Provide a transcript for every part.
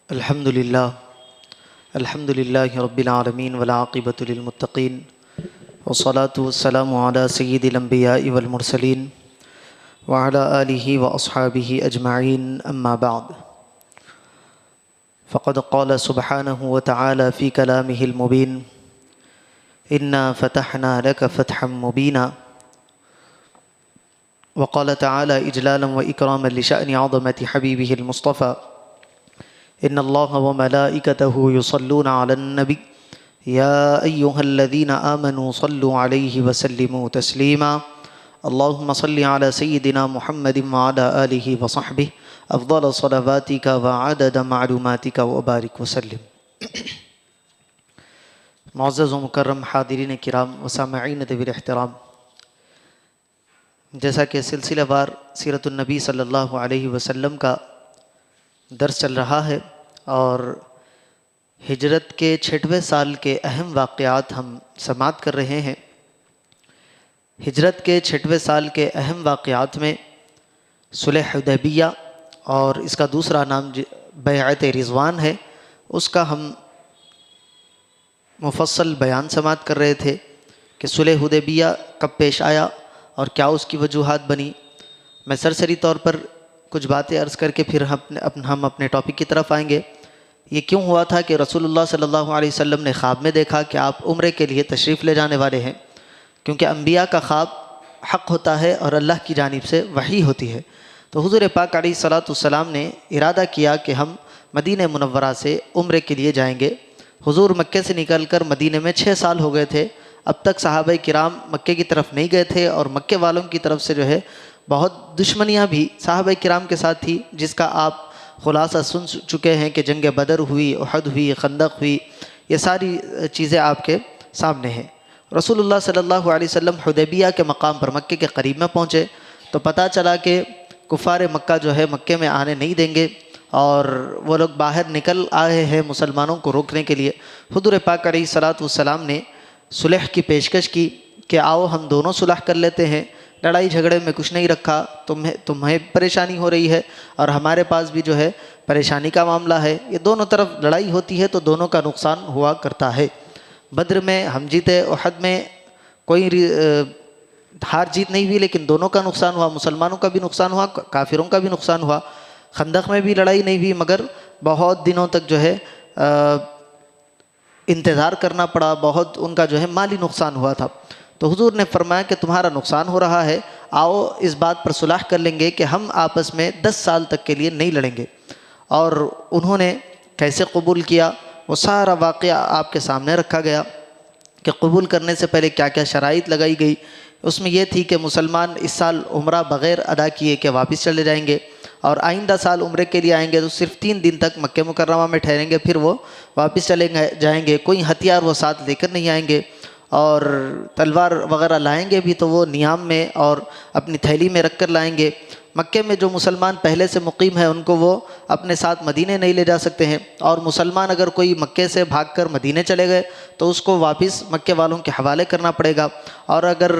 الحمد للہ رب العالمین والعاقبۃ للمتقین والصلاة والسلام علی سید الانبیاء والمرسلین وعلی آلہ واصحابہ اجمعین اما بعد فقد قال سبحانہ وتعالی فی کلامہ المبین انا فتحنا لک فتحا مبینا وقال تعالی اجلالا واکراما لشأن عظمۃ حبیبہ المصطفى ان اللہ وملائکتہ یصلون علی النبی یا ایہا الذین آمنوا صلوا علیہ وسلموا تسلیما اللہم صل علی سیدنا محمد وعلی آلہ وصحبہ افضل صلواتک وعدد معلوماتک وبارک وسلم۔ معزز و مکرم حاضرین کرام و سامعین ذوی الاحترام، جیسا کہ سلسلہ وار سیرت النبی صلی اللہ علیہ وسلم کا درس چل رہا ہے اور ہجرت کے 6ویں سال کے اہم واقعات ہم سماعت کر رہے ہیں۔ ہجرت کے 6ویں سال کے اہم واقعات میں صلح حدیبیہ اور اس کا دوسرا نام بیعت رضوان ہے، اس کا ہم مفصل بیان سماعت کر رہے تھے کہ صلح حدیبیہ کب پیش آیا اور کیا اس کی وجوہات بنی۔ میں سرسری طور پر کچھ باتیں عرض کر کے پھر ہم اپنے ٹاپک کی طرف آئیں گے۔ یہ کیوں ہوا تھا کہ رسول اللہ صلی اللہ علیہ وسلم نے خواب میں دیکھا کہ آپ عمرے کے لیے تشریف لے جانے والے ہیں، کیونکہ انبیاء کا خواب حق ہوتا ہے اور اللہ کی جانب سے وحی ہوتی ہے۔ تو حضور پاک علیہ الصلاۃ والسلام نے ارادہ کیا کہ ہم مدینہ منورہ سے عمرے کے لیے جائیں گے۔ حضور مکے سے نکل کر مدینہ میں 6 سال ہو گئے تھے، اب تک صحابہ کرام مکے کی طرف نہیں گئے تھے اور مکے والوں کی طرف سے بہت دشمنیاں بھی صحابہ کرام کے ساتھ تھی، جس کا آپ خلاصہ سن چکے ہیں کہ جنگ بدر ہوئی، احد ہوئی، خندق ہوئی، یہ ساری چیزیں آپ کے سامنے ہیں۔ رسول اللہ صلی اللہ علیہ وسلم حدیبیہ کے مقام پر مکے کے قریب میں پہنچے تو پتہ چلا کہ کفار مکہ مکے میں آنے نہیں دیں گے اور وہ لوگ باہر نکل آئے ہیں مسلمانوں کو روکنے کے لیے۔ حضور پاک علیہ الصلاۃ والسلام نے صلح کی پیشکش کی کہ آؤ ہم دونوں صلح کر لیتے ہیں، لڑائی جھگڑے میں کچھ نہیں رکھا، تمہیں پریشانی ہو رہی ہے اور ہمارے پاس بھی پریشانی کا معاملہ ہے، یہ دونوں طرف لڑائی ہوتی ہے تو دونوں کا نقصان ہوا کرتا ہے۔ بدر میں ہم جیتے، احد میں کوئی ہار جیت نہیں ہوئی لیکن دونوں کا نقصان ہوا، مسلمانوں کا بھی نقصان ہوا، کافروں کا بھی نقصان ہوا۔ خندق میں بھی لڑائی نہیں ہوئی مگر بہت دنوں تک انتظار کرنا پڑا، بہت ان کا مالی نقصان ہوا تھا۔ تو حضور نے فرمایا کہ تمہارا نقصان ہو رہا ہے، آؤ اس بات پر صلح کر لیں گے کہ ہم آپس میں 10 سال تک کے لیے نہیں لڑیں گے۔ اور انہوں نے کیسے قبول کیا وہ سارا واقعہ آپ کے سامنے رکھا گیا کہ قبول کرنے سے پہلے کیا کیا شرائط لگائی گئی۔ اس میں یہ تھی کہ مسلمان اس سال عمرہ بغیر ادا کیے کہ واپس چلے جائیں گے اور آئندہ سال عمرے کے لیے آئیں گے تو صرف 3 دن تک مکہ مکرمہ میں ٹھہریں گے، پھر وہ واپس چلے جائیں گے۔ کوئی ہتھیار وہ ساتھ لے کر نہیں آئیں گے اور تلوار وغیرہ لائیں گے بھی تو وہ نیام میں اور اپنی تھیلی میں رکھ کر لائیں گے۔ مکے میں جو مسلمان پہلے سے مقیم ہیں ان کو وہ اپنے ساتھ مدینے نہیں لے جا سکتے ہیں، اور مسلمان اگر کوئی مکے سے بھاگ کر مدینے چلے گئے تو اس کو واپس مکے والوں کے حوالے کرنا پڑے گا، اور اگر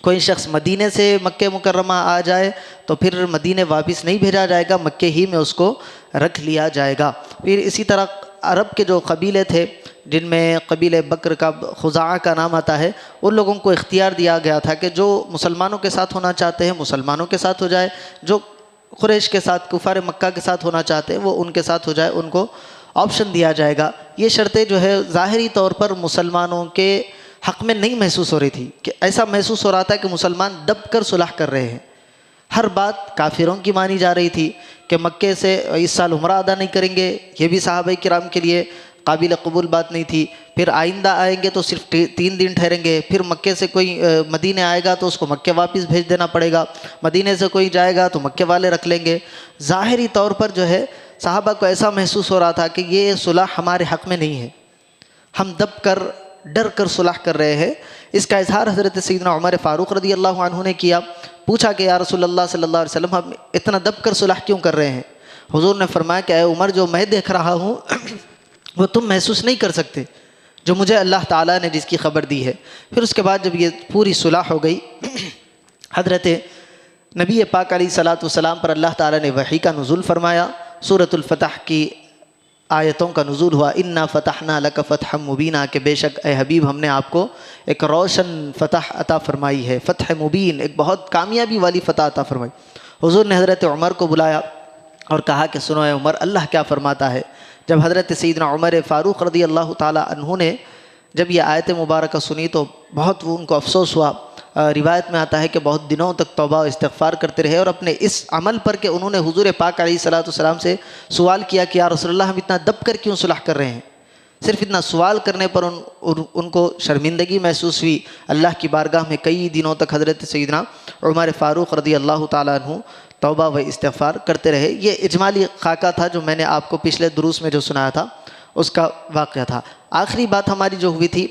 کوئی شخص مدینے سے مکہ مکرمہ آ جائے تو پھر مدینے واپس نہیں بھیجا جائے گا، مکے ہی میں اس کو رکھ لیا جائے گا۔ پھر اسی طرح عرب کے جو قبیلے تھے جن میں قبیلہ بکر کا خزاعہ کا نام آتا ہے، ان لوگوں کو اختیار دیا گیا تھا کہ جو مسلمانوں کے ساتھ ہونا چاہتے ہیں مسلمانوں کے ساتھ ہو جائے، جو قریش کے ساتھ کفار مکہ کے ساتھ ہونا چاہتے ہیں وہ ان کے ساتھ ہو جائے، ان کو آپشن دیا جائے گا۔ یہ شرطیں ظاہری طور پر مسلمانوں کے حق میں نہیں محسوس ہو رہی تھی، کہ ایسا محسوس ہو رہا تھا کہ مسلمان دب کر صلح کر رہے ہیں۔ ہر بات کافروں کی مانی جا رہی تھی کہ مکے سے اس سال عمرہ ادا نہیں کریں گے، یہ بھی صحابہ کرام کے لیے قابل قبول بات نہیں تھی۔ پھر آئندہ آئیں گے تو صرف 3 دن ٹھہریں گے، پھر مکے سے کوئی مدینے آئے گا تو اس کو مکے واپس بھیج دینا پڑے گا، مدینے سے کوئی جائے گا تو مکے والے رکھ لیں گے۔ ظاہری طور پر صحابہ کو ایسا محسوس ہو رہا تھا کہ یہ صلح ہمارے حق میں نہیں ہے، ہم دب کر ڈر کر صلح کر رہے ہیں۔ اس کا اظہار حضرت سیدنا عمر فاروق رضی اللہ عنہ نے کیا، پوچھا کہ یا رسول اللہ صلی اللہ علیہ وسلم ہم اتنا دب کر صلح کیوں کر رہے ہیں؟ حضور نے فرمایا کہ اے عمر، جو میں دیکھ رہا ہوں وہ تم محسوس نہیں کر سکتے، جو مجھے اللہ تعالیٰ نے جس کی خبر دی ہے۔ پھر اس کے بعد جب یہ پوری صلح ہو گئی، حضرت نبی پاک علیہ الصلاۃ والسلام پر اللہ تعالیٰ نے وحی کا نزول فرمایا، سورۃ الفتح کی آیتوں کا نزول ہوا، انا فتحنا لک فتحا مبینا، کہ بے شک اے حبیب ہم نے آپ کو ایک روشن فتح عطا فرمائی ہے، فتح مبین، ایک بہت کامیابی والی فتح عطا فرمائی۔ حضور نے حضرت عمر کو بلایا اور کہا کہ سنو اے عمر، اللہ کیا فرماتا ہے۔ جب حضرت سیدنا عمر فاروق رضی اللہ تعالی عنہ نے جب یہ آیت مبارکہ سنی تو بہت ان کو افسوس ہوا۔ روایت میں آتا ہے کہ بہت دنوں تک توبہ و استغفار کرتے رہے، اور اپنے اس عمل پر کہ انہوں نے حضور پاک علیہ الصلوۃ والسلام سے سوال کیا کہ یا رسول اللہ ہم اتنا دب کر کیوں صلح کر رہے ہیں، صرف اتنا سوال کرنے پر ان کو شرمندگی محسوس ہوئی۔ اللہ کی بارگاہ میں کئی دنوں تک حضرت سیدنا عمر فاروق رضی اللہ تعالیٰ عنہ توبہ و استغفار کرتے رہے۔ یہ اجمالی خاکہ تھا جو میں نے آپ کو پچھلے دروس میں جو سنایا تھا اس کا واقعہ تھا۔ آخری بات ہماری جو ہوئی تھی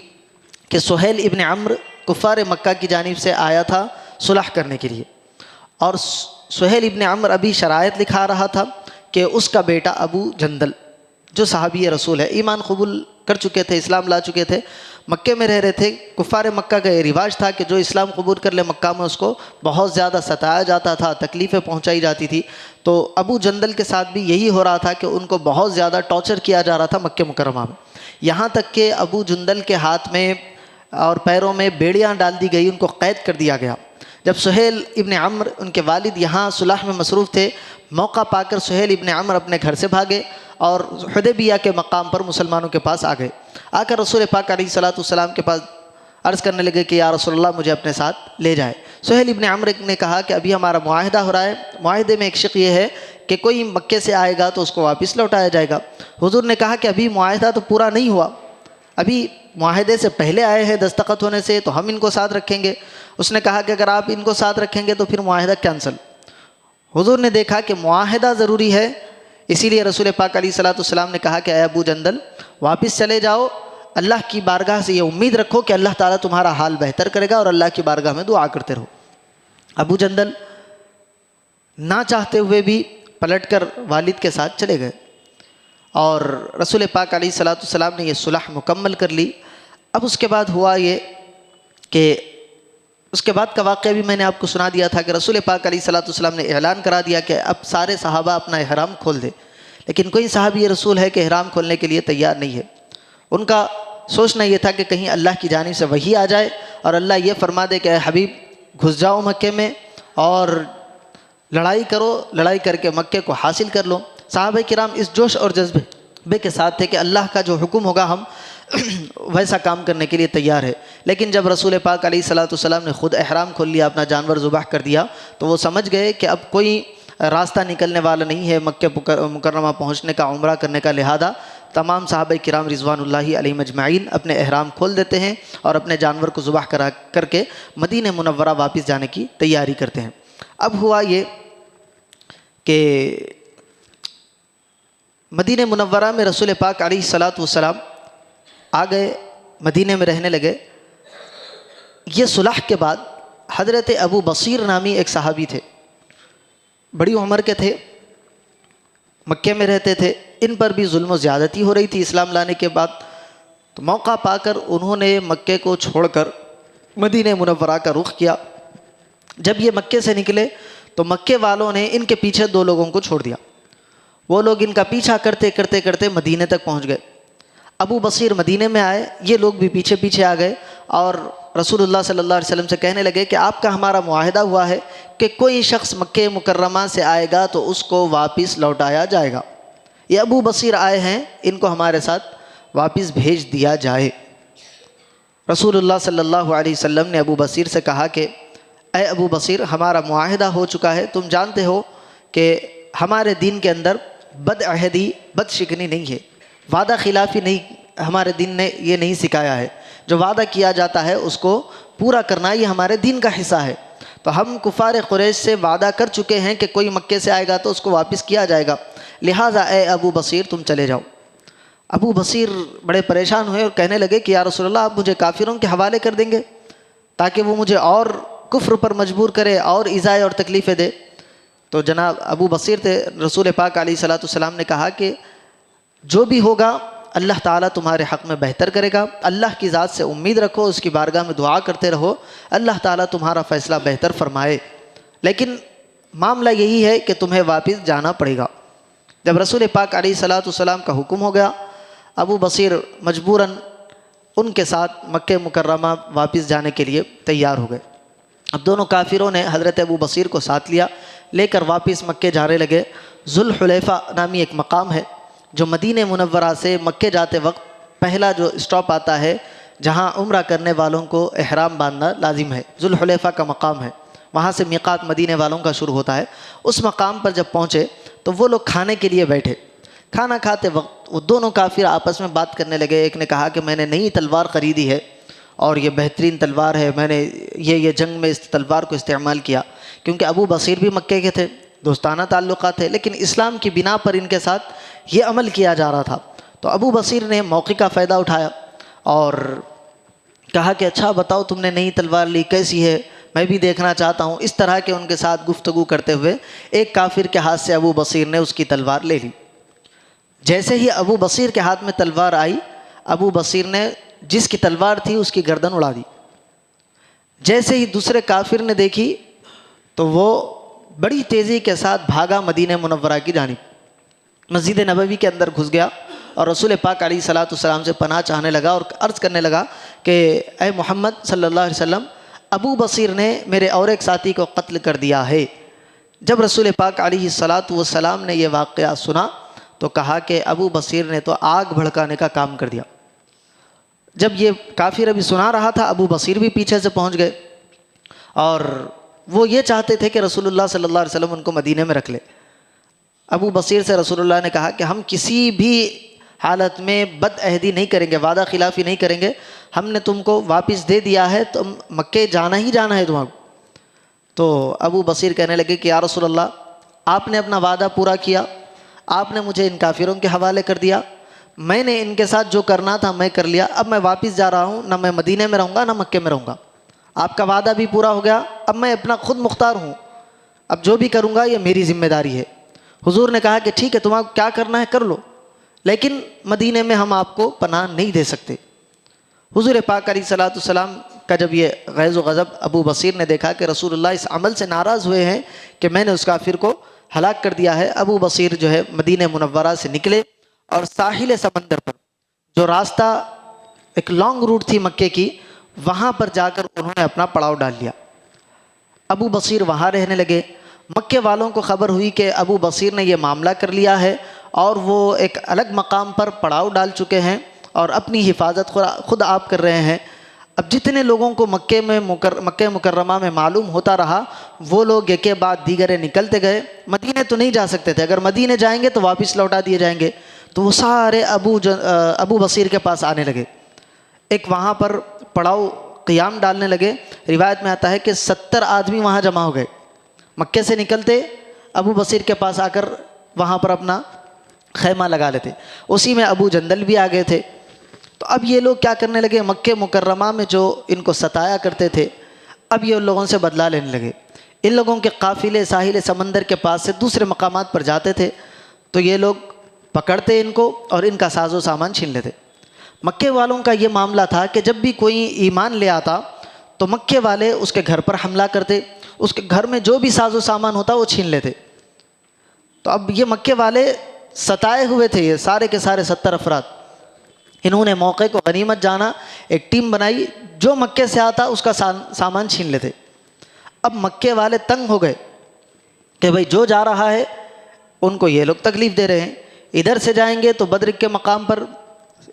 کہ سہیل ابن عمرو کفار مکہ کی جانب سے آیا تھا صلح کرنے کے لیے، اور سہیل ابن عمرو ابھی شرائط لکھا رہا تھا کہ اس کا بیٹا ابو جندل جو صحابی رسول ہے، ایمان قبول کر چکے تھے، اسلام لا چکے تھے، مکے میں رہ رہے تھے۔ کفار مکہ کا یہ رواج تھا کہ جو اسلام قبول کر لے مکہ میں اس کو بہت زیادہ ستایا جاتا تھا، تکلیفیں پہنچائی جاتی تھی۔ تو ابو جندل کے ساتھ بھی یہی ہو رہا تھا کہ ان کو بہت زیادہ ٹارچر کیا جا رہا تھا مکہ مکرمہ میں، یہاں تک کہ ابو جندل کے ہاتھ میں اور پیروں میں بیڑیاں ڈال دی گئی، ان کو قید کر دیا گیا۔ جب سہیل ابن عمرو ان کے والد یہاں صلح میں مصروف تھے، موقع پا کر سہیل ابن عمرو اپنے گھر سے بھاگے اور حدیبیہ کے مقام پر مسلمانوں کے پاس آ گئے۔ آ کر رسول پاک علیہ الصلوۃ والسلام کے پاس عرض کرنے لگے کہ یا رسول اللہ مجھے اپنے ساتھ لے جائے۔ سہیل ابن عمرو نے کہا کہ ابھی ہمارا معاہدہ ہو رہا ہے، معاہدے میں ایک شق یہ ہے کہ کوئی مکے سے آئے گا تو اس کو واپس لوٹایا جائے گا۔ حضور نے کہا کہ ابھی معاہدہ تو پورا نہیں ہوا، ابھی معاہدے سے پہلے آئے ہیں دستخط ہونے سے، تو ہم ان کو ساتھ رکھیں گے۔ اس نے کہا کہ اگر آپ ان کو ساتھ رکھیں گے تو پھر معاہدہ کینسل۔ حضور نے دیکھا کہ معاہدہ ضروری ہے، اسی لیے رسول پاک علیہ الصلوۃ والسلام نے کہا کہ اے ابو جندل واپس چلے جاؤ، اللہ کی بارگاہ سے یہ امید رکھو کہ اللہ تعالیٰ تمہارا حال بہتر کرے گا، اور اللہ کی بارگاہ میں دعا کرتے رہو۔ ابو جندل نہ چاہتے ہوئے بھی پلٹ کر والد کے ساتھ چلے گئے، اور رسول پاک علیہ الصلوۃ والسلام نے یہ صلح مکمل کر لی۔ اب اس کے بعد ہوا یہ کہ اس کے بعد کا واقعہ بھی میں نے آپ کو سنا دیا تھا کہ رسول پاک علیہ الصلوۃ والسلام نے اعلان کرا دیا کہ اب سارے صحابہ اپنا احرام کھول دے، لیکن کوئی صحابی رسول ہے کہ احرام کھولنے کے لیے تیار نہیں ہے۔ ان کا سوچنا یہ تھا کہ کہیں اللہ کی جانب سے وحی آ جائے اور اللہ یہ فرما دے کہ اے حبیب گھس جاؤ مکے میں اور لڑائی کرو، لڑائی کر کے مکے کو حاصل کر لو۔ صحابہ کرام اس جوش اور جذبے کے ساتھ تھے کہ اللہ کا جو حکم ہوگا ہم ویسا کام کرنے کے لیے تیار ہے۔ لیکن جب رسول پاک علیہ الصلوۃ والسلام نے خود احرام کھول لیا، اپنا جانور ذبح کر دیا، تو وہ سمجھ گئے کہ اب کوئی راستہ نکلنے والا نہیں ہے مکہ مکرمہ پہنچنے کا، عمرہ کرنے کا۔ لہذا تمام صحابہ کرام رضوان اللہ علیہم اجمعین اپنے احرام کھول دیتے ہیں اور اپنے جانور کو ذبح کر کے مدینہ منورہ واپس جانے کی تیاری کرتے ہیں۔ اب ہوا یہ کہ مدینہ منورہ میں رسول پاک علیہ الصلوۃ والسلام آ گئے، مدینہ میں رہنے لگے۔ یہ صلح کے بعد حضرت ابو بصیر نامی ایک صحابی تھے، بڑی عمر کے تھے، مکے میں رہتے تھے، ان پر بھی ظلم و زیادتی ہو رہی تھی اسلام لانے کے بعد۔ تو موقع پا کر انہوں نے مکے کو چھوڑ کر مدینہ منورہ کا رخ کیا۔ جب یہ مکے سے نکلے تو مکے والوں نے ان کے پیچھے دو لوگوں کو چھوڑ دیا، وہ لوگ ان کا پیچھا کرتے کرتے کرتے مدینہ تک پہنچ گئے۔ ابو بصیر مدینہ میں آئے، یہ لوگ بھی پیچھے پیچھے آ گئے اور رسول اللہ صلی اللہ علیہ وسلم سے کہنے لگے کہ آپ کا ہمارا معاہدہ ہوا ہے کہ کوئی شخص مکہ مکرمہ سے آئے گا تو اس کو واپس لوٹایا جائے گا۔ یہ ابو بصیر آئے ہیں، ان کو ہمارے ساتھ واپس بھیج دیا جائے۔ رسول اللہ صلی اللہ علیہ وسلم نے ابو بصیر سے کہا کہ اے ابو بصیر ہمارا معاہدہ ہو چکا ہے، تم جانتے ہو کہ ہمارے دین کے اندر بد عہدی بد شکنی نہیں ہے، وعدہ خلافی نہیں، ہمارے دین نے یہ نہیں سکھایا ہے۔ جو وعدہ کیا جاتا ہے اس کو پورا کرنا یہ ہمارے دین کا حصہ ہے۔ تو ہم کفار قریش سے وعدہ کر چکے ہیں کہ کوئی مکے سے آئے گا تو اس کو واپس کیا جائے گا، لہٰذا اے ابو بصیر تم چلے جاؤ۔ ابو بصیر بڑے پریشان ہوئے اور کہنے لگے کہ یا رسول اللہ آپ مجھے کافروں کے حوالے کر دیں گے تاکہ وہ مجھے اور کفر پر مجبور کرے اور ایذائیں اور تکلیفیں دے۔ تو جناب ابو بصیر تھے، رسول پاک علیہ الصلوۃ والسلام نے کہا کہ جو بھی ہوگا اللہ تعالیٰ تمہارے حق میں بہتر کرے گا، اللہ کی ذات سے امید رکھو، اس کی بارگاہ میں دعا کرتے رہو، اللہ تعالیٰ تمہارا فیصلہ بہتر فرمائے، لیکن معاملہ یہی ہے کہ تمہیں واپس جانا پڑے گا۔ جب رسول پاک علیہ الصلاۃ والسلام کا حکم ہو گیا، ابو بصیر مجبوراً ان کے ساتھ مکہ مکرمہ واپس جانے کے لیے تیار ہو گئے۔ اب دونوں کافروں نے حضرت ابو بصیر کو ساتھ لے کر واپس مکے جانے لگے۔ ذوالحلیفہ نامی ایک مقام ہے جو مدینہ منورہ سے مکے جاتے وقت پہلا جو اسٹاپ آتا ہے، جہاں عمرہ کرنے والوں کو احرام باندھنا لازم ہے، ذوالحلیفہ کا مقام ہے، وہاں سے میقات مدینے والوں کا شروع ہوتا ہے۔ اس مقام پر جب پہنچے تو وہ لوگ کھانے کے لیے بیٹھے۔ کھانا کھاتے وقت وہ دونوں کافر آپس میں بات کرنے لگے۔ ایک نے کہا کہ میں نے نئی تلوار خریدی ہے اور یہ بہترین تلوار ہے، میں نے یہ جنگ میں اس تلوار کو استعمال کیا، کیونکہ ابو بصیر بھی مکے کے تھے، دوستانہ تعلقات تھے، لیکن اسلام کی بنا پر ان کے ساتھ یہ عمل کیا جا رہا تھا۔ تو ابو بصیر نے موقع کا فائدہ اٹھایا اور کہا کہ اچھا بتاؤ تم نے نئی تلوار لی، کیسی ہے، میں بھی دیکھنا چاہتا ہوں۔ اس طرح کے ان کے ساتھ گفتگو کرتے ہوئے ایک کافر کے ہاتھ سے ابو بصیر نے اس کی تلوار لے لی۔ جیسے ہی ابو بصیر کے ہاتھ میں تلوار آئی، ابو بصیر نے جس کی تلوار تھی اس کی گردن اڑا دی۔ جیسے ہی دوسرے کافر نے دیکھی تو وہ بڑی تیزی کے ساتھ بھاگا مدینہ منورہ کی جانب، مسجد نبوی کے اندر گھس گیا اور رسول پاک علیہ الصلاۃ والسلام سے پناہ چاہنے لگا اور عرض کرنے لگا کہ اے محمد صلی اللہ علیہ وسلم، ابو بصیر نے میرے اور ایک ساتھی کو قتل کر دیا ہے۔ جب رسول پاک علیہ الصلاۃ والسلام نے یہ واقعہ سنا تو کہا کہ ابو بصیر نے تو آگ بھڑکانے کا کام کر دیا۔ جب یہ کافر ابھی سنا رہا تھا، ابو بصیر بھی پیچھے سے پہنچ گئے اور وہ یہ چاہتے تھے کہ رسول اللہ صلی اللہ علیہ وسلم ان کو مدینے میں رکھ لے۔ ابو بصیر سے رسول اللہ نے کہا کہ ہم کسی بھی حالت میں بد عہدی نہیں کریں گے، وعدہ خلافی نہیں کریں گے، ہم نے تم کو واپس دے دیا ہے، تم مکے جانا ہی جانا ہے تمہارا۔ تو ابو بصیر کہنے لگے کہ یا رسول اللہ، آپ نے اپنا وعدہ پورا کیا، آپ نے مجھے ان کافروں کے حوالے کر دیا، میں نے ان کے ساتھ جو کرنا تھا میں کر لیا، اب میں واپس جا رہا ہوں، نہ میں مدینے میں رہوں گا نہ مکے میں رہوں گا، آپ کا وعدہ بھی پورا ہو گیا، اب میں اپنا خود مختار ہوں، اب جو بھی کروں گا یہ میری ذمہ داری ہے۔ حضور نے کہا کہ ٹھیک ہے، تمہیں کیا کرنا ہے کر لو، لیکن مدینے میں ہم آپ کو پناہ نہیں دے سکتے۔ حضور پاک علیہ الصلاۃ والسلام کا جب یہ غیظ و غضب ابو بصیر نے دیکھا کہ رسول اللہ اس عمل سے ناراض ہوئے ہیں کہ میں نے اس کافر کو ہلاک کر دیا ہے، ابو بصیر جو ہے مدینہ منورہ سے نکلے اور ساحل سمندر پر، جو راستہ ایک لانگ روٹ تھی مکے کی، وہاں پر جا کر انہوں نے اپنا پڑاؤ ڈال لیا۔ ابو بصیر وہاں رہنے لگے۔ مکے والوں کو خبر ہوئی کہ ابو بصیر نے یہ معاملہ کر لیا ہے اور وہ ایک الگ مقام پر پڑاؤ ڈال چکے ہیں اور اپنی حفاظت خود آپ کر رہے ہیں۔ اب جتنے لوگوں کو مکہ مکرمہ میں معلوم ہوتا رہا، وہ لوگ ایک کے بعد دیگرے نکلتے گئے۔ مدینے تو نہیں جا سکتے تھے، اگر مدینے جائیں گے تو واپس لوٹا دیے جائیں گے، تو وہ سارے ابو بصیر کے پاس آنے لگے، ایک وہاں پر پڑاؤ قیام ڈالنے لگے۔ روایت میں آتا ہے کہ 70 آدمی وہاں جمع ہو گئے، مکے سے نکلتے ابو بصیر کے پاس آ کر وہاں پر اپنا خیمہ لگا لیتے۔ اسی میں ابو جندل بھی آ گئے تھے۔ تو اب یہ لوگ کیا کرنے لگے، مکہ مکرمہ میں جو ان کو ستایا کرتے تھے، اب یہ ان لوگوں سے بدلہ لینے لگے۔ ان لوگوں کے قافلے ساحل سمندر کے پاس سے دوسرے مقامات پر جاتے تھے تو یہ لوگ پکڑتے ان کو اور ان کا ساز و سامان چھین لیتے۔ مکے والوں کا یہ معاملہ تھا کہ جب بھی کوئی ایمان لے آتا تو مکے والے اس کے گھر پر حملہ کرتے، اس کے گھر میں جو بھی ساز و سامان ہوتا وہ چھین لیتے۔ تو اب یہ مکے والے ستائے ہوئے تھے، یہ سارے کے سارے 70 افراد، انہوں نے موقع کو غنیمت جانا، ایک ٹیم بنائی، جو مکے سے آتا اس کا سامان چھین لیتے۔ اب مکے والے تنگ ہو گئے کہ بھئی جو جا رہا ہے ان کو یہ لوگ تکلیف دے رہے ہیں، ادھر سے جائیں گے تو بدر کے مقام پر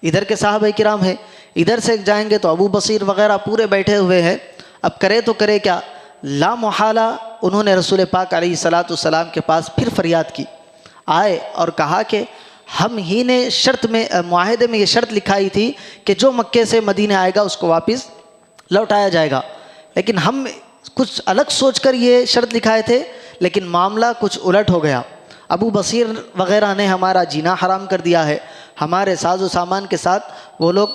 ادھر کے صحابہ کرام ہیں، ادھر سے جائیں گے تو ابو بصیر وغیرہ پورے بیٹھے ہوئے ہیں، اب کرے تو کرے کیا؟ لا محالہ انہوں نے رسول پاک علیہ الصلاۃ والسلام کے پاس پھر فریاد کی، آئے اور کہا کہ ہم ہی نے شرط میں، معاہدے میں یہ شرط لکھائی تھی کہ جو مکے سے مدینے آئے گا اس کو واپس لوٹایا جائے گا، لیکن ہم کچھ الگ سوچ کر یہ شرط لکھائے تھے، لیکن معاملہ کچھ الٹ ہو گیا۔ ابو بصیر وغیرہ نے ہمارا جینا حرام کر دیا ہے، ہمارے ساز و سامان کے ساتھ وہ لوگ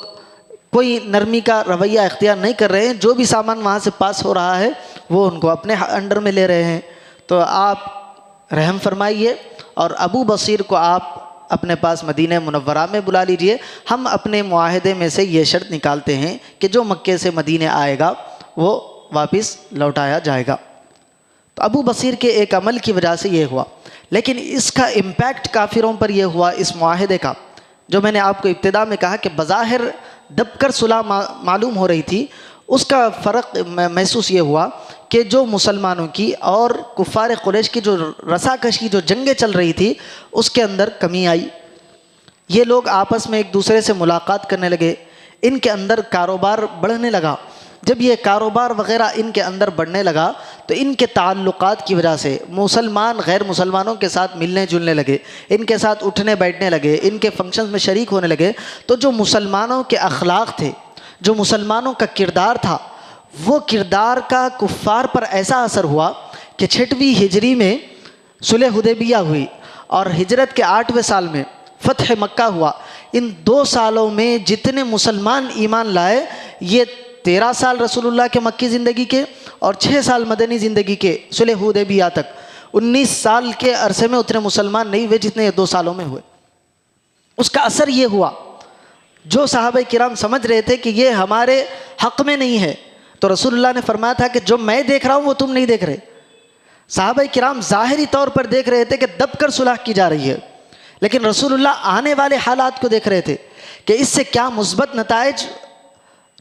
کوئی نرمی کا رویہ اختیار نہیں کر رہے ہیں، جو بھی سامان وہاں سے پاس ہو رہا ہے وہ ان کو اپنے انڈر میں لے رہے ہیں، تو آپ رحم فرمائیے اور ابو بصیر کو آپ اپنے پاس مدینہ منورہ میں بلا لیجئے، ہم اپنے معاہدے میں سے یہ شرط نکالتے ہیں کہ جو مکے سے مدینے آئے گا وہ واپس لوٹایا جائے گا۔ تو ابو بصیر کے ایک عمل کی وجہ سے یہ ہوا، لیکن اس کا امپیکٹ کافروں پر یہ ہوا اس معاہدے کا، جو میں نے آپ کو ابتدا میں کہا کہ بظاہر دب کر صلح معلوم ہو رہی تھی، اس کا فرق محسوس یہ ہوا کہ جو مسلمانوں کی اور کفار قریش کی جو رساکشی جو جنگیں چل رہی تھی اس کے اندر کمی آئی. یہ لوگ آپس میں ایک دوسرے سے ملاقات کرنے لگے، ان کے اندر کاروبار بڑھنے لگا. جب یہ کاروبار وغیرہ ان کے اندر بڑھنے لگا تو ان کے تعلقات کی وجہ سے مسلمان غیر مسلمانوں کے ساتھ ملنے جلنے لگے، ان کے ساتھ اٹھنے بیٹھنے لگے، ان کے فنکشنز میں شریک ہونے لگے. تو جو مسلمانوں کے اخلاق تھے، جو مسلمانوں کا کردار تھا، وہ کردار کا کفار پر ایسا اثر ہوا کہ 6ویں ہجری میں صلح حدیبیہ ہوئی اور ہجرت کے 8ویں سال میں فتح مکہ ہوا. ان 2 سالوں میں جتنے مسلمان ایمان لائے، یہ 13 سال رسول اللہ کے مکی زندگی کے اور 6 سال مدنی زندگی کے صلح حدیبیہ تک 19 سال کے عرصے میں اتنے مسلمان نہیں ہوئے جتنے یہ 2 سالوں میں ہوئے. اس کا اثر یہ ہوا، جو صحابہ کرام سمجھ رہے تھے کہ یہ ہمارے حق میں نہیں ہے، تو رسول اللہ نے فرمایا تھا کہ جو میں دیکھ رہا ہوں وہ تم نہیں دیکھ رہے. صحابہ کرام ظاہری طور پر دیکھ رہے تھے کہ دب کر صلح کی جا رہی ہے، لیکن رسول اللہ آنے والے حالات کو دیکھ رہے تھے کہ اس سے کیا مثبت نتائج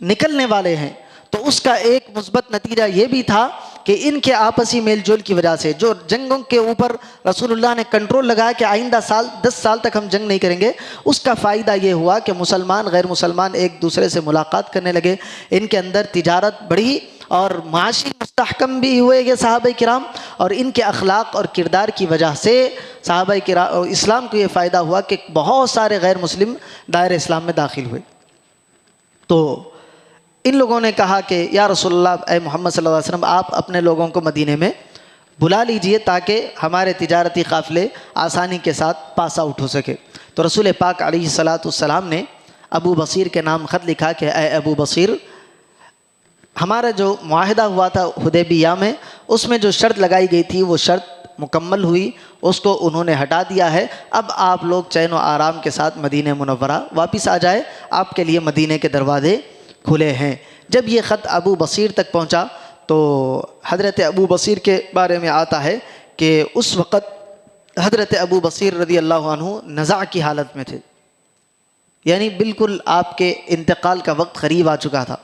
نکلنے والے ہیں. تو اس کا ایک مثبت نتیجہ یہ بھی تھا کہ ان کے آپسی میل جول کی وجہ سے جو جنگوں کے اوپر رسول اللہ نے کنٹرول لگایا کہ آئندہ 10 سال تک ہم جنگ نہیں کریں گے، اس کا فائدہ یہ ہوا کہ مسلمان غیر مسلمان ایک دوسرے سے ملاقات کرنے لگے، ان کے اندر تجارت بڑھی اور معاشی مستحکم بھی ہوئے یہ صحابہ کرام. اور ان کے اخلاق اور کردار کی وجہ سے صحابہ کرام اسلام کو یہ فائدہ ہوا کہ بہت سارے غیر مسلم دائرہ اسلام میں داخل ہوئے. تو ان لوگوں نے کہا کہ یا رسول اللہ، اے محمد صلی اللہ علیہ وسلم، آپ اپنے لوگوں کو مدینے میں بلا لیجئے تاکہ ہمارے تجارتی قافلے آسانی کے ساتھ پاس آؤٹ ہو سکے. تو رسول پاک علیہ السلام نے ابو بصیر کے نام خط لکھا کہ اے ابو بصیر، ہمارا جو معاہدہ ہوا تھا حدیبیہ میں، اس میں جو شرط لگائی گئی تھی وہ شرط مکمل ہوئی، اس کو انہوں نے ہٹا دیا ہے. اب آپ لوگ چین و آرام کے ساتھ مدینہ منورہ واپس آ جائے، آپ کے لیے مدینے کے دروازے کھلے ہیں. جب یہ خط ابو بصیر تک پہنچا تو حضرت ابو بصیر کے بارے میں آتا ہے کہ اس وقت حضرت ابو بصیر رضی اللہ عنہ نزع کی حالت میں تھے، یعنی بالکل آپ کے انتقال کا وقت قریب آ چکا تھا.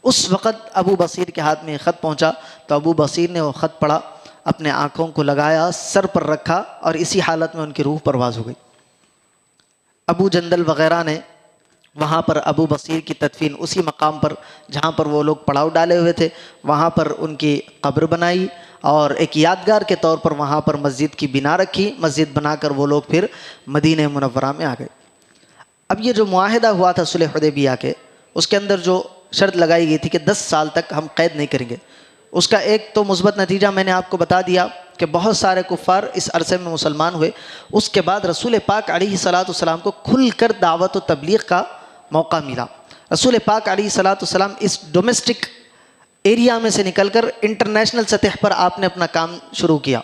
اس وقت ابو بصیر کے ہاتھ میں خط پہنچا تو ابو بصیر نے وہ خط پڑھا، اپنے آنکھوں کو لگایا، سر پر رکھا اور اسی حالت میں ان کی روح پرواز ہو گئی. ابو جندل وغیرہ نے وہاں پر ابو بصیر کی تدفین اسی مقام پر جہاں پر وہ لوگ پڑاؤ ڈالے ہوئے تھے وہاں پر ان کی قبر بنائی اور ایک یادگار کے طور پر وہاں پر مسجد کی بنا رکھی. مسجد بنا کر وہ لوگ پھر مدینہ منورہ میں آ گئے. اب یہ جو معاہدہ ہوا تھا صلح حدیبیہ کے، اس کے اندر جو شرط لگائی گئی تھی کہ 10 سال تک ہم قید نہیں کریں گے، اس کا ایک تو مثبت نتیجہ میں نے آپ کو بتا دیا کہ بہت سارے کفار اس عرصے میں مسلمان ہوئے. اس کے بعد رسول پاک علیہ السلام کو کھل کر دعوت و تبلیغ کا موقع ملا. رسول پاک علیہ السلام اس ڈومیسٹک ایریا میں سے نکل کر انٹرنیشنل سطح پر آپ نے اپنا کام شروع کیا.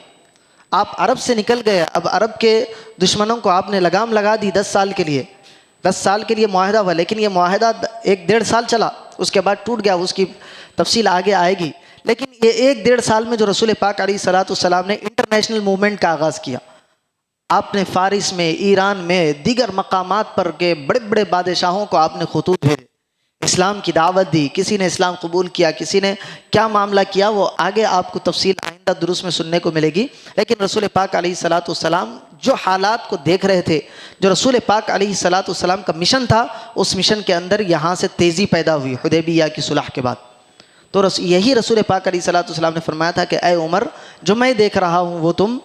آپ عرب سے نکل گئے، اب عرب کے دشمنوں کو آپ نے لگام لگا دی 10 سال کے لیے. 10 سال کے لیے معاہدہ ہوا، لیکن یہ معاہدہ 1-1.5 سال چلا، اس کے بعد ٹوٹ گیا، اس کی تفصیل آگے آئے گی. لیکن یہ 1-1.5 سال میں جو رسول پاک علیہ السلام نے انٹرنیشنل موومنٹ کا آغاز کیا، آپ نے فارس میں، ایران میں، دیگر مقامات پر کے بڑے بڑے بادشاہوں کو آپ نے خطوط بھیجے، اسلام کی دعوت دی. کسی نے اسلام قبول کیا، کسی نے کیا معاملہ کیا، وہ آگے آپ کو تفصیل آئندہ دروس میں سننے کو ملے گی. لیکن رسول پاک علیہ السلام جو حالات کو دیکھ رہے تھے، جو رسول پاک علیہ السلام کا مشن تھا، اس مشن کے اندر یہاں سے تیزی پیدا ہوئی حدیبیہ کی صلح کے بعد. تو یہی رسول پاک علیہ السلام نے فرمایا تھا کہ اے عمر، جو میں دیکھ رہا ہوں وہ تم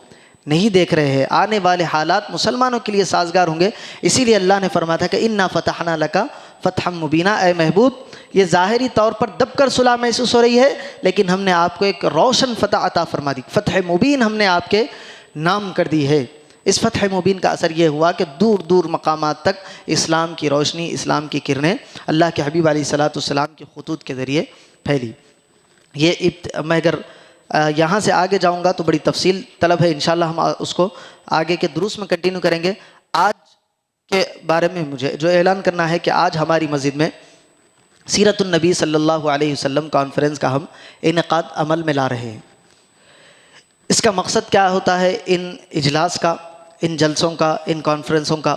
نہیں دیکھ رہے ہیں. آنے والے حالات مسلمانوں کے لیے سازگار ہوں گے. اسی لیے اللہ نے فرمایا تھا کہ انا فتحنا لک فتحا مبینا. اے محبوب، یہ ظاہری طور پر دب کر صلح محسوس ہو رہی ہے، لیکن ہم نے آپ کو ایک روشن فتح عطا فرما دی. فتح مبین ہم نے آپ کے نام کر دی ہے. اس فتح مبین کا اثر یہ ہوا کہ دور دور مقامات تک اسلام کی روشنی، اسلام کی کرنیں اللہ کے حبیب علیہ السلام کے خطوط کے ذریعے پھیلی. میں اگر یہاں سے آگے جاؤں گا تو بڑی تفصیل طلب ہے، انشاءاللہ ہم اس کو آگے کے دروس میں کنٹینیو کریں گے. آج کے بارے میں مجھے جو اعلان کرنا ہے کہ آج ہماری مسجد میں سیرت النبی صلی اللہ علیہ وسلم کانفرنس کا ہم انعقاد عمل میں لا رہے ہیں. اس کا مقصد کیا ہوتا ہے ان اجلاس کا، ان جلسوں کا، ان کانفرنسوں کا؟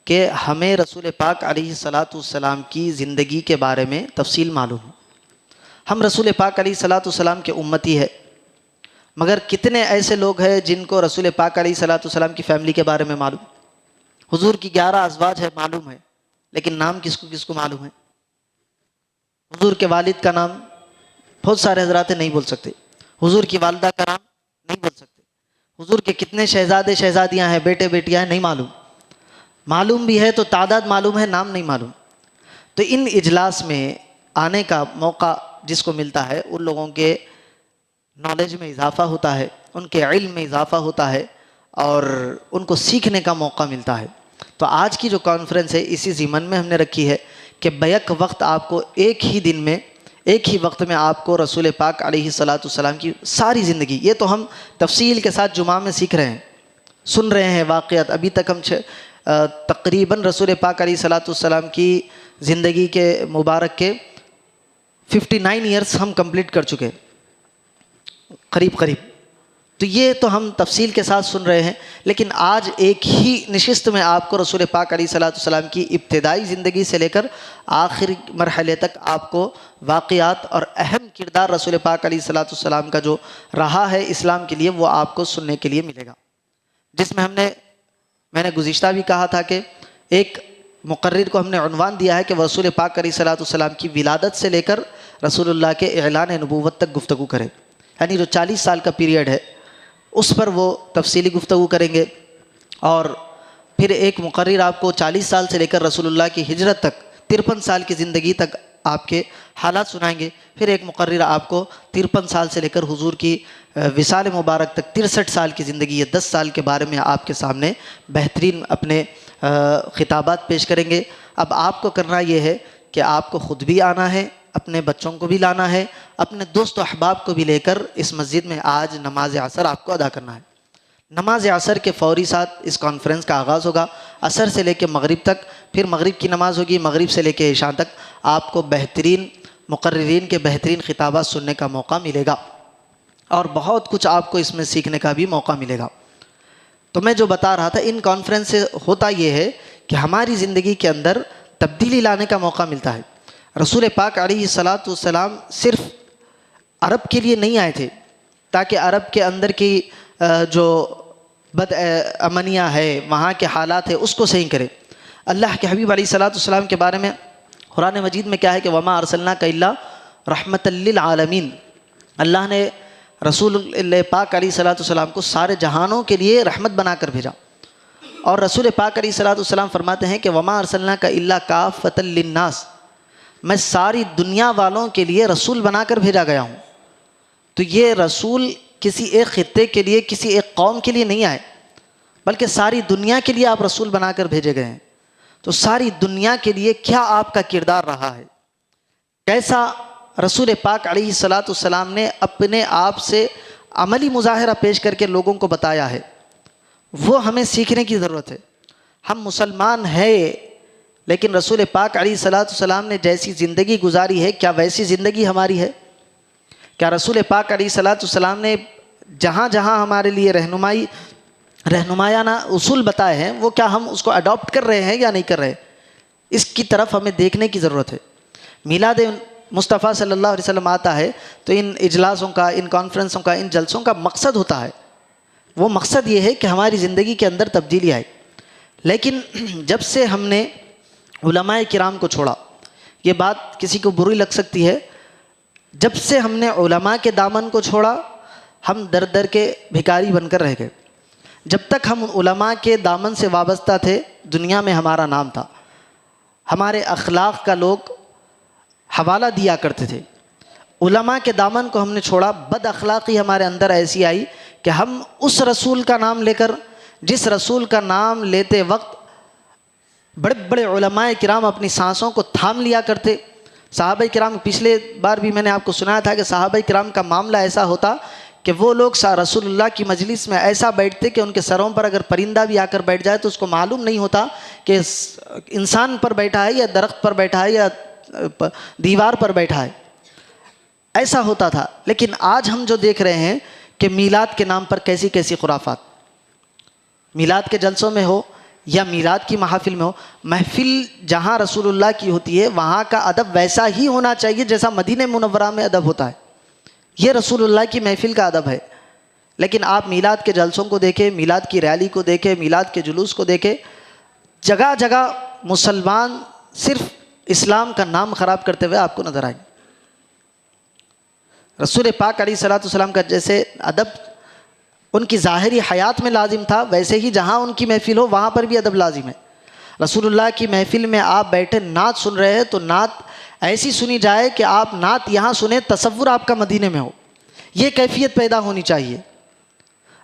کہ ہمیں رسول پاک علیہ الصلاۃ والسلام کی زندگی کے بارے میں تفصیل معلوم ہو۔ ہم رسول پاک علیہ الصلاۃ والسلام کے امتی ہے، مگر کتنے ایسے لوگ ہیں جن کو رسول پاک علیہ الصلاۃ والسلام کی فیملی کے بارے میں معلوم؟ حضور کی 11 ازواج ہے معلوم ہے، لیکن نام کس کو معلوم ہے؟ حضور کے والد کا نام بہت سارے حضرات نہیں بول سکتے، حضور کی والدہ کا نام نہیں بول سکتے، حضور کے کتنے شہزادے شہزادیاں ہیں، بیٹے بیٹیاں ہیں، نہیں معلوم، معلوم بھی ہے تو تعداد معلوم ہے، نام نہیں معلوم۔ تو ان اجلاس میں آنے کا موقع جس کو ملتا ہے، ان لوگوں کے نالج میں اضافہ ہوتا ہے، ان کے علم میں اضافہ ہوتا ہے، اور ان کو سیکھنے کا موقع ملتا ہے۔ تو آج کی جو کانفرنس ہے اسی ضمن میں ہم نے رکھی ہے کہ بیک وقت آپ کو ایک ہی دن میں، ایک ہی وقت میں آپ کو رسول پاک علیہ الصلاۃ والسلام کی ساری زندگی، یہ تو ہم تفصیل کے ساتھ جمعہ میں سیکھ رہے ہیں، سن رہے ہیں واقعات۔ ابھی تک ہم تقریباً رسول پاک علیہ الصلاۃ والسلام کی زندگی کے مبارک کے 59 ایئرس ہم کمپلیٹ کر چکے قریب۔ تو یہ تو ہم تفصیل کے ساتھ سن رہے ہیں، لیکن آج ایک ہی نشست میں آپ کو رسول پاک علیہ الصلاۃ والسلام کی ابتدائی زندگی سے لے کر آخری مرحلے تک آپ کو واقعات اور اہم کردار رسول پاک علیہ الصلاۃ والسلام کا جو رہا ہے اسلام کے لیے، وہ آپ کو سننے کے لیے ملے گا، جس میں میں نے گزشتہ بھی کہا تھا کہ ایک مقرر کو ہم نے عنوان دیا ہے کہ وہ رسول پاک علیہ الصلاۃ والسلام کی ولادت سے لے کر رسول اللہ کے اعلان نبوت تک گفتگو کرے، یعنی جو 40 سال کا پیریڈ ہے اس پر وہ تفصیلی گفتگو کریں گے۔ اور پھر ایک مقرر آپ کو 40 سال سے لے کر رسول اللہ کی ہجرت تک 53 سال کی زندگی تک آپ کے حالات سنائیں گے۔ پھر ایک مقرر آپ کو 53 سال سے لے کر حضور کی وصال مبارک تک 63 سال کی زندگی، 10 سال کے بارے میں آپ کے سامنے بہترین اپنے خطابات پیش کریں گے۔ اب آپ کو کرنا یہ ہے کہ آپ کو خود بھی آنا ہے، اپنے بچوں کو بھی لانا ہے، اپنے دوست و احباب کو بھی لے کر اس مسجد میں آج نماز عصر آپ کو ادا کرنا ہے۔ نماز عصر کے فوری ساتھ اس کانفرنس کا آغاز ہوگا، عصر سے لے کے مغرب تک، پھر مغرب کی نماز ہوگی، مغرب سے لے کے عشاء تک آپ کو بہترین مقررین کے بہترین خطابات سننے کا موقع ملے گا، اور بہت کچھ آپ کو اس میں سیکھنے کا بھی موقع ملے گا۔ تو میں جو بتا رہا تھا، ان کانفرنس سے ہوتا یہ ہے کہ ہماری زندگی کے اندر تبدیلی لانے کا موقع ملتا ہے۔ رسول پاک علیہ الصلاۃ والسلام صرف عرب کے لیے نہیں آئے تھے تاکہ عرب کے اندر کی جو بد امنیہ ہے، وہاں کے حالات ہے، اس کو صحیح کرے۔ اللہ کے حبیب علیہ الصلاۃ والسلام کے بارے میں قرآن مجید میں کیا ہے کہ وما ارسلناک الا رحمۃ للعالمین، اللہ نے رسول اللہ پاک علیہ الصلاۃ والسلام کو سارے جہانوں کے لیے رحمت بنا کر بھیجا۔ اور رسول پاک علیہ الصلاۃ والسلام فرماتے ہیں کہ وما ارسلناک الا کافۃ للناس، میں ساری دنیا والوں کے لیے رسول بنا کر بھیجا گیا ہوں۔ تو یہ رسول کسی ایک خطے کے لیے، کسی ایک قوم کے لیے نہیں آئے، بلکہ ساری دنیا کے لیے آپ رسول بنا کر بھیجے گئے ہیں۔ تو ساری دنیا کے لیے کیا آپ کا کردار رہا ہے، کیسا رسول پاک علیہ الصلاۃ والسلام نے اپنے آپ سے عملی مظاہرہ پیش کر کے لوگوں کو بتایا ہے، وہ ہمیں سیکھنے کی ضرورت ہے۔ ہم مسلمان ہیں، لیکن رسول پاک علیہ الصلاۃ والسلام نے جیسی زندگی گزاری ہے، کیا ویسی زندگی ہماری ہے؟ کیا رسول پاک علیہ الصلاۃ والسلام نے جہاں جہاں ہمارے لیے رہنمایانہ اصول بتائے ہیں، وہ کیا ہم اس کو اڈاپٹ کر رہے ہیں یا نہیں کر رہے؟ اس کی طرف ہمیں دیکھنے کی ضرورت ہے۔ میلاد مصطفیٰ صلی اللہ علیہ وسلم آتا ہے تو ان اجلاسوں کا، ان کانفرنسوں کا، ان جلسوں کا مقصد ہوتا ہے، وہ مقصد یہ ہے کہ ہماری زندگی کے اندر تبدیلی آئے۔ لیکن جب سے ہم نے علماء کرام کو چھوڑا، یہ بات کسی کو بری لگ سکتی ہے، جب سے ہم نے علماء کے دامن کو چھوڑا، ہم در در کے بھکاری بن کر رہ گئے۔ جب تک ہم علماء کے دامن سے وابستہ تھے، دنیا میں ہمارا نام تھا، ہمارے اخلاق کا لوگ حوالہ دیا کرتے تھے۔ علماء کے دامن کو ہم نے چھوڑا، بد اخلاقی ہمارے اندر ایسی آئی کہ ہم اس رسول کا نام لے کر، جس رسول کا نام لیتے وقت بڑے بڑے علماء کرام اپنی سانسوں کو تھام لیا کرتے۔ صحابہ کرام، پچھلے بار بھی میں نے آپ کو سنایا تھا کہ صحابہ کرام کا معاملہ ایسا ہوتا کہ وہ لوگ رسول اللہ کی مجلس میں ایسا بیٹھتے کہ ان کے سروں پر اگر پرندہ بھی آ کر بیٹھ جائے تو اس کو معلوم نہیں ہوتا کہ انسان پر بیٹھا ہے یا درخت پر بیٹھا ہے یا دیوار پر بیٹھا ہے، ایسا ہوتا تھا۔ لیکن آج ہم جو دیکھ رہے ہیں کہ میلاد کے نام پر کیسی کیسی خرافات، میلاد کے جلسوں میں ہو یا میلاد کی محافل میں ہو، محفل جہاں رسول اللہ کی ہوتی ہے وہاں کا ادب ویسا ہی ہونا چاہیے جیسا مدینہ منورہ میں ادب ہوتا ہے. یہ رسول اللہ کی محفل کا ادب ہے. لیکن آپ میلاد کے جلسوں کو دیکھیں، میلاد کی ریلی کو دیکھیں، میلاد کے جلوس کو دیکھیں، جگہ جگہ مسلمان صرف اسلام کا نام خراب کرتے ہوئے آپ کو نظر آئیں گے. رسول پاک علیہ الصلوۃ والسلام کا جیسے ادب ان کی ظاہری حیات میں لازم تھا، ویسے ہی جہاں ان کی محفل ہو وہاں پر بھی ادب لازم ہے. رسول اللہ کی محفل میں آپ بیٹھے نعت سن رہے ہیں تو نعت ایسی سنی جائے کہ آپ نعت یہاں سنیں، تصور آپ کا مدینے میں ہو. یہ کیفیت پیدا ہونی چاہیے.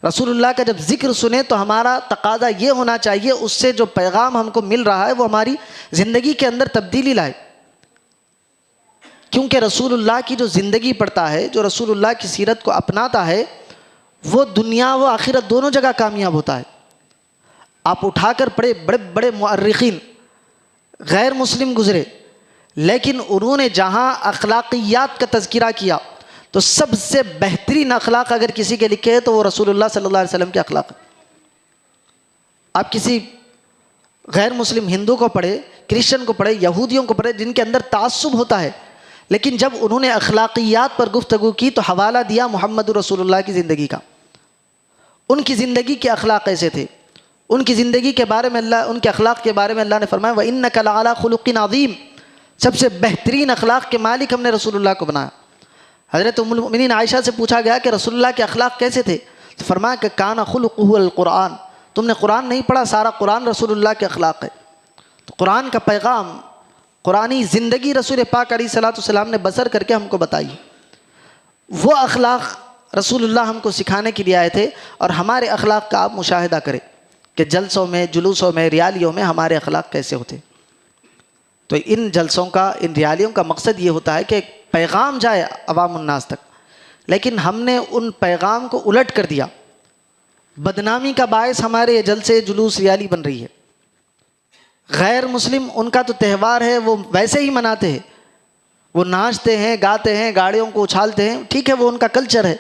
رسول اللہ کا جب ذکر سنیں تو ہمارا تقاضا یہ ہونا چاہیے اس سے جو پیغام ہم کو مل رہا ہے وہ ہماری زندگی کے اندر تبدیلی لائے. کیونکہ رسول اللہ کی جو زندگی پڑھتا ہے، جو رسول اللہ کی سیرت کو اپناتا ہے، وہ دنیا و آخرت دونوں جگہ کامیاب ہوتا ہے. آپ اٹھا کر پڑھے، بڑے بڑے مؤرخین غیر مسلم گزرے، لیکن انہوں نے جہاں اخلاقیات کا تذکرہ کیا تو سب سے بہترین اخلاق اگر کسی کے لکھے ہیں تو وہ رسول اللہ صلی اللہ علیہ وسلم کے اخلاق ہیں. آپ کسی غیر مسلم ہندو کو پڑھے، کرسچن کو پڑھے، یہودیوں کو پڑھے جن کے اندر تعصب ہوتا ہے، لیکن جب انہوں نے اخلاقیات پر گفتگو کی تو حوالہ دیا محمد رسول اللہ کی زندگی کا. ان کی زندگی کے اخلاق ایسے تھے، ان کی زندگی کے بارے میں ان کے اخلاق کے بارے میں اللہ نے فرمایا وَإِنَّكَ لَعَلَىٰ خُلُقٍ عَظِيمٍ. سب سے بہترین اخلاق کے مالک ہم نے رسول اللہ کو بنایا. حضرت ام المؤمنین عائشہ سے پوچھا گیا کہ رسول اللہ کے اخلاق کیسے تھے؟ تو فرمایا کہ کان خلقہ القرآن. تم نے قرآن نہیں پڑھا، سارا قرآن رسول اللہ کے اخلاق ہے. تو قرآن کا پیغام، قرآنی زندگی رسول پاک علیہ الصلوۃ والسلام نے بسر کر کے ہم کو بتائی. وہ اخلاق رسول اللہ ہم کو سکھانے کے لیے آئے تھے. اور ہمارے اخلاق کا آپ مشاہدہ کریں کہ جلسوں میں، جلوسوں میں، ریالیوں میں ہمارے اخلاق کیسے ہوتے. تو ان جلسوں کا، ان ریالیوں کا مقصد یہ ہوتا ہے کہ پیغام جائے عوام الناس تک، لیکن ہم نے ان پیغام کو الٹ کر دیا. بدنامی کا باعث ہمارے یہ جلسے، جلوس، ریالی بن رہی ہے. غیر مسلم ان کا تو تہوار ہے، وہ ویسے ہی مناتے ہیں، وہ ناچتے ہیں، گاتے ہیں، گاڑیوں کو اچھالتے ہیں، ٹھیک ہے وہ ان کا کلچر ہے.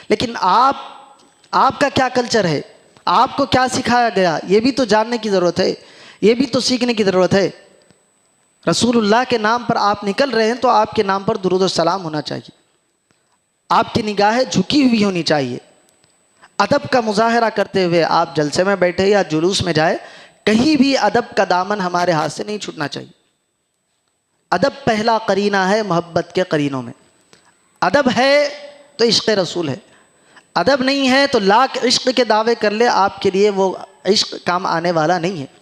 لیکن آپ کا کیا کلچر ہے؟ آپ کو کیا سکھایا گیا؟ یہ بھی تو جاننے کی ضرورت ہے، یہ بھی تو سیکھنے کی ضرورت ہے. رسول اللہ کے نام پر آپ نکل رہے ہیں تو آپ کے نام پر درود و سلام ہونا چاہیے. آپ کی نگاہیں جھکی ہوئی ہونی چاہیے. ادب کا مظاہرہ کرتے ہوئے آپ جلسے میں بیٹھے یا جلوس میں جائے، کہیں بھی ادب کا دامن ہمارے ہاتھ سے نہیں چھوٹنا چاہیے. ادب پہلا قرینہ ہے محبت کے قرینوں میں. ادب ہے تو عشق رسول ہے، ادب نہیں ہے تو لاکھ عشق کے دعوے کر لے، آپ کے لیے وہ عشق کام آنے والا نہیں ہے.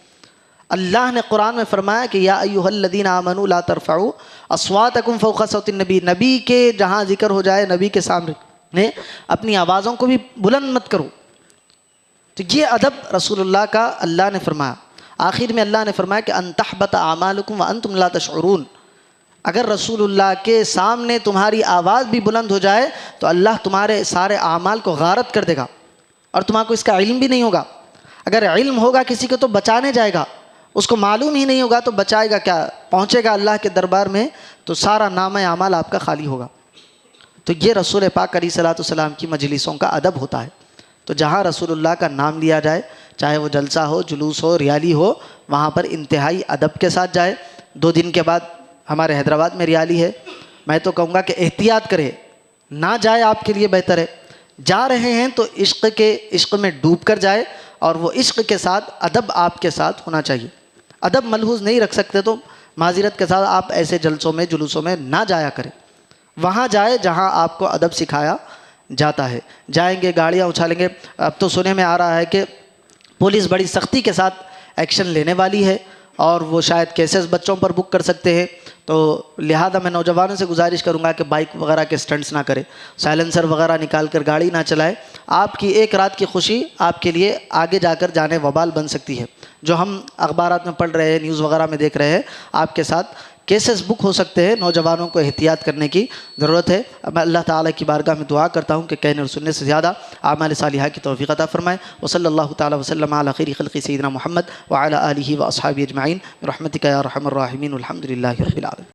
اللہ نے قرآن میں فرمایا کہ یا ایھا الذین آمنوا لا ترفعوا اصواتکم فوق صوت النبی. نبی کے جہاں ذکر ہو جائے، نبی کے سامنے اپنی آوازوں کو بھی بلند مت کرو. تو یہ ادب رسول اللہ کا اللہ نے فرمایا. آخر میں اللہ نے فرمایا کہ ان تحبط اعمالکم وانتم لا تشعرون. اگر رسول اللہ کے سامنے تمہاری آواز بھی بلند ہو جائے تو اللہ تمہارے سارے اعمال کو غارت کر دے گا اور تمہارے کو اس کا علم بھی نہیں ہوگا. اگر علم ہوگا کسی کو تو بچانے جائے گا، اس کو معلوم ہی نہیں ہوگا تو بچائے گا کیا؟ پہنچے گا اللہ کے دربار میں تو سارا نامہ اعمال آپ کا خالی ہوگا. تو یہ رسول پاک علیہ الصلوۃ والسلام کی مجلسوں کا ادب ہوتا ہے. تو جہاں رسول اللہ کا نام لیا جائے، چاہے وہ جلسہ ہو، جلوس ہو، ریالی ہو، وہاں پر انتہائی ادب کے ساتھ جائے. 2 دن کے بعد ہمارے حیدرآباد میں ریالی ہے. میں تو کہوں گا کہ احتیاط کرے، نہ جائے آپ کے لیے بہتر ہے. جا رہے ہیں تو عشق میں ڈوب کر جائے، اور وہ عشق کے ساتھ ادب آپ کے ساتھ ہونا چاہیے. ادب ملحوظ نہیں رکھ سکتے تو معذرت کے ساتھ آپ ایسے جلسوں میں، جلوسوں میں نہ جایا کریں. وہاں جائے جہاں آپ کو ادب سکھایا جاتا ہے. جائیں گے گاڑیاں اچھالیں گے. اب تو سننے میں آ رہا ہے کہ پولیس بڑی سختی کے ساتھ ایکشن لینے والی ہے اور وہ شاید کیسز بچوں پر بک کر سکتے ہیں. تو لہذا میں نوجوانوں سے گزارش کروں گا کہ بائک وغیرہ کے سٹنٹس نہ کرے، سائلنسر وغیرہ نکال کر گاڑی نہ چلائے. آپ کی ایک رات کی خوشی آپ کے لیے آگے جا کر جانے وبال بن سکتی ہے. جو ہم اخبارات میں پڑھ رہے ہیں، نیوز وغیرہ میں دیکھ رہے ہیں، آپ کے ساتھ کیسز بک ہو سکتے ہیں. نوجوانوں کو احتیاط کرنے کی ضرورت ہے. میں اللہ تعالیٰ کی بارگاہ میں دعا کرتا ہوں کہ کہنے اور سننے سے زیادہ اعمال صالحہ کی توفیق عطا فرمائے. وصلی اللہ تعالیٰ وسلم علی خیر خلق سیدنا محمد وعلی آلہ واصحابہ اجمعین برحمتک یا ارحم الراحمین. الحمد للہ رب العالمین.